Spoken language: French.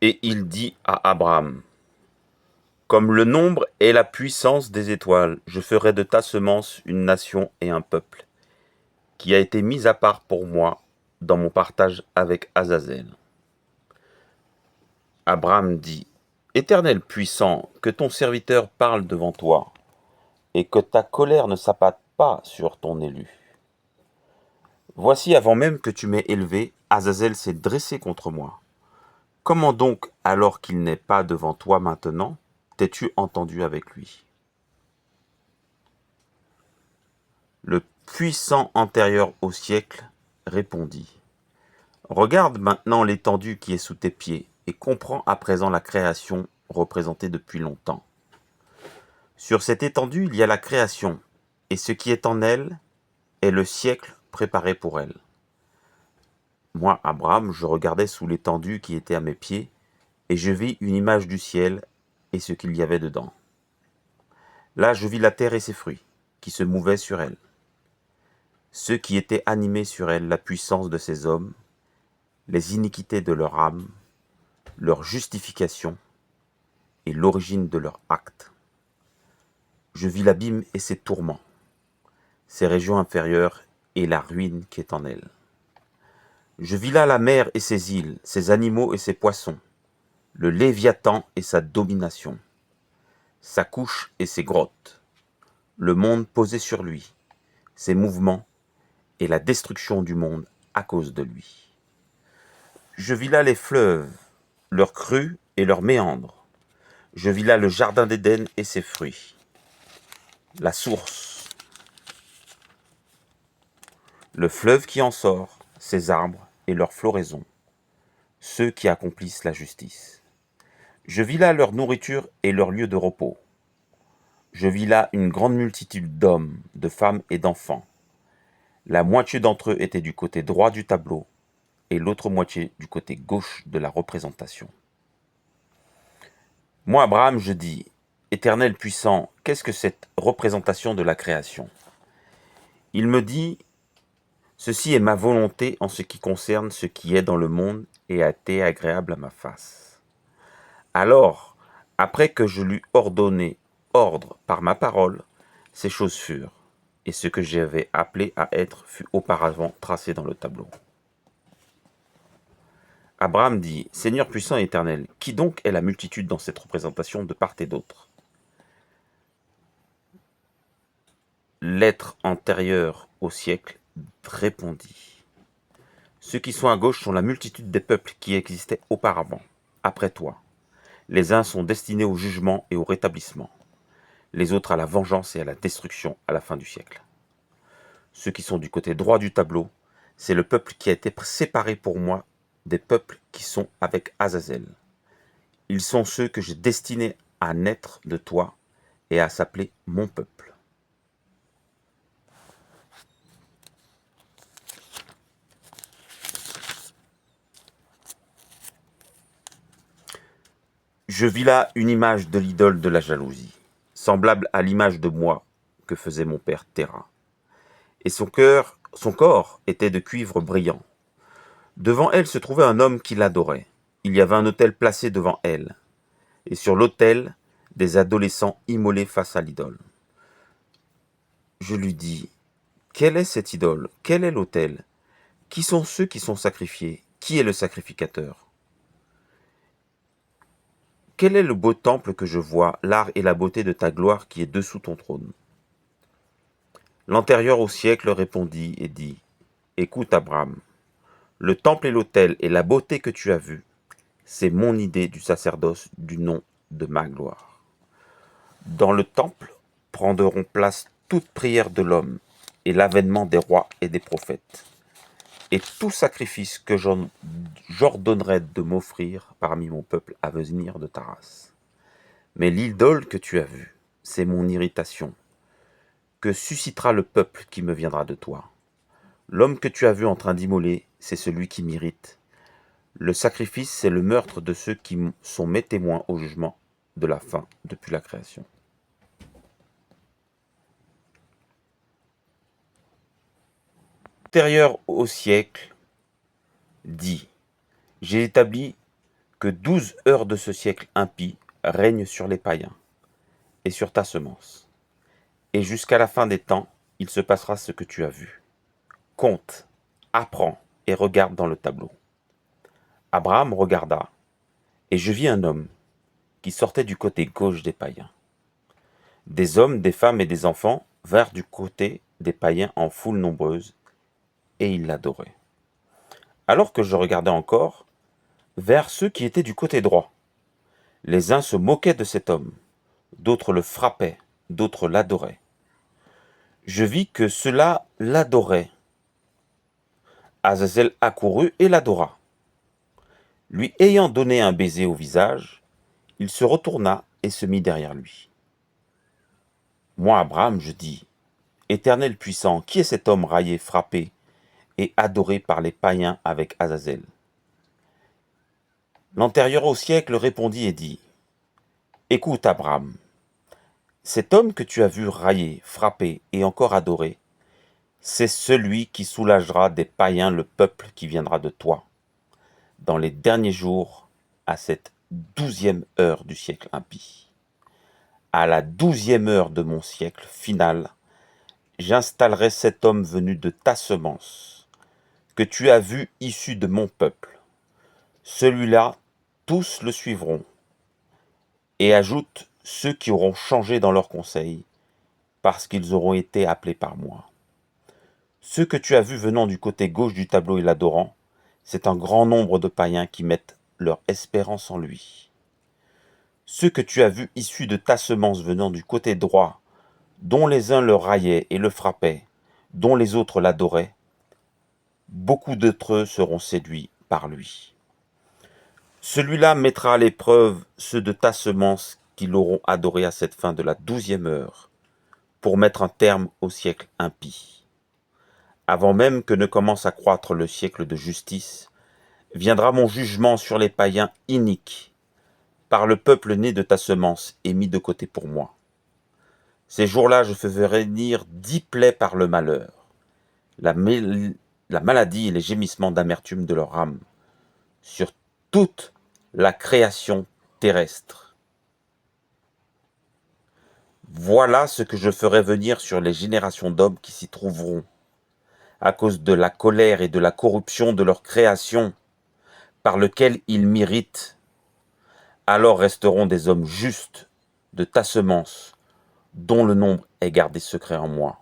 Et il dit à Abraham, comme le nombre et la puissance des étoiles, je ferai de ta semence une nation et un peuple, qui a été mis à part pour moi dans mon partage avec Azazel. Abraham dit, Éternel puissant, que ton serviteur parle devant toi, et que ta colère ne s'abatte pas sur ton élu. Voici, avant même que tu m'aies élevé, Azazel s'est dressé contre moi. Comment donc, alors qu'il n'est pas devant toi maintenant, t'es-tu entendu avec lui? Le puissant antérieur au siècle répondit, regarde maintenant l'étendue qui est sous tes pieds, et comprends à présent la création représentée depuis longtemps. Sur cette étendue, il y a la création, et ce qui est en elle est le siècle préparé pour elle. Moi, Abraham, je regardais sous l'étendue qui était à mes pieds, et je vis une image du ciel et ce qu'il y avait dedans. Là, je vis la terre et ses fruits, qui se mouvaient sur elle. Ceux qui étaient animés sur elle, la puissance de ces hommes, les iniquités de leur âme, leur justification et l'origine de leur acte. Je vis l'abîme et ses tourments, ses régions inférieures et la ruine qui est en elle. Je vis là la mer et ses îles, ses animaux et ses poissons, le Léviathan et sa domination, sa couche et ses grottes, le monde posé sur lui, ses mouvements et la destruction du monde à cause de lui. Je vis là les fleuves, leurs crues et leurs méandres. Je vis là le jardin d'Éden et ses fruits, la source, le fleuve qui en sort, ses arbres et leurs floraisons, ceux qui accomplissent la justice. Je vis là leur nourriture et leur lieu de repos. Je vis là une grande multitude d'hommes, de femmes et d'enfants. La moitié d'entre eux étaient du côté droit du tableau et l'autre moitié du côté gauche de la représentation. Moi, Abraham, je dis, Éternel puissant, qu'est-ce que cette représentation de la création? Il me dit, ceci est ma volonté en ce qui concerne ce qui est dans le monde et a été agréable à ma face. Alors, après que je l'eus ordonné ordre par ma parole, ces choses furent, et ce que j'avais appelé à être fut auparavant tracé dans le tableau. Abraham dit, Seigneur puissant et éternel, qui donc est la multitude dans cette représentation de part et d'autre? L'être antérieur au siècle répondit, ceux qui sont à gauche sont la multitude des peuples qui existaient auparavant, après toi. Les uns sont destinés au jugement et au rétablissement, les autres à la vengeance et à la destruction à la fin du siècle. Ceux qui sont du côté droit du tableau, c'est le peuple qui a été séparé pour moi des peuples qui sont avec Azazel. Ils sont ceux que j'ai destinés à naître de toi et à s'appeler mon peuple. Je vis là une image de l'idole de la jalousie, semblable à l'image de moi que faisait mon père Terah. Et son corps était de cuivre brillant. Devant elle se trouvait un homme qui l'adorait. Il y avait un autel placé devant elle, et sur l'autel, des adolescents immolés face à l'idole. Je lui dis, quelle est cette idole? Quel est l'autel? Qui sont ceux qui sont sacrifiés? Qui est le sacrificateur? Quel est le beau temple que je vois, l'art et la beauté de ta gloire qui est dessous ton trône? L'antérieur au siècle répondit et dit, écoute Abraham, le temple et l'autel et la beauté que tu as vus, c'est mon idée du sacerdoce du nom de ma gloire. Dans le temple prendront place toute prière de l'homme et l'avènement des rois et des prophètes, et tout sacrifice que j'ordonnerai de m'offrir parmi mon peuple à venir de ta race. Mais l'idole que tu as vue, c'est mon irritation, que suscitera le peuple qui me viendra de toi. L'homme que tu as vu en train d'immoler, c'est celui qui m'irrite. Le sacrifice, c'est le meurtre de ceux qui sont mes témoins au jugement de la fin depuis la création. Antérieur au siècle, dit, j'ai établi que 12 heures de ce siècle impie règnent sur les païens et sur ta semence. Et jusqu'à la fin des temps, il se passera ce que tu as vu. Compte, apprends et regarde dans le tableau. Abraham regarda, et je vis un homme qui sortait du côté gauche des païens. Des hommes, des femmes et des enfants vinrent du côté des païens en foule nombreuse, et ils l'adoraient. Alors que je regardais encore, vers ceux qui étaient du côté droit. Les uns se moquaient de cet homme, d'autres le frappaient, d'autres l'adoraient. Je vis que ceux-là l'adoraient. Azazel accourut et l'adora. Lui ayant donné un baiser au visage, il se retourna et se mit derrière lui. Moi, Abraham, je dis, Éternel puissant, qui est cet homme raillé, frappé et adoré par les païens avec Azazel? L'antérieur au siècle répondit et dit, Écoute, Abraham, cet homme que tu as vu raillé, frappé et encore adoré, c'est celui qui soulagera des païens le peuple qui viendra de toi, dans les derniers jours, à cette 12e heure du siècle impie. À la 12e heure de mon siècle final, j'installerai cet homme venu de ta semence, que tu as vu issu de mon peuple. Celui-là, tous le suivront. Et ajoute ceux qui auront changé dans leur conseil, parce qu'ils auront été appelés par moi. Ceux que tu as vus venant du côté gauche du tableau et l'adorant, c'est un grand nombre de païens qui mettent leur espérance en lui. Ceux que tu as vus issus de ta semence venant du côté droit, dont les uns le raillaient et le frappaient, dont les autres l'adoraient, beaucoup d'entre eux seront séduits par lui. Celui-là mettra à l'épreuve ceux de ta semence qui l'auront adoré à cette fin de la 12e heure, pour mettre un terme au siècle impie. Avant même que ne commence à croître le siècle de justice, viendra mon jugement sur les païens iniques, par le peuple né de ta semence et mis de côté pour moi. Ces jours-là, je ferai venir 10 plaies par le malheur, la maladie et les gémissements d'amertume de leur âme, sur toute la création terrestre. Voilà ce que je ferai venir sur les générations d'hommes qui s'y trouveront, à cause de la colère et de la corruption de leur création, par lequel ils m'irritent. Alors resteront des hommes justes de ta semence, dont le nombre est gardé secret en moi.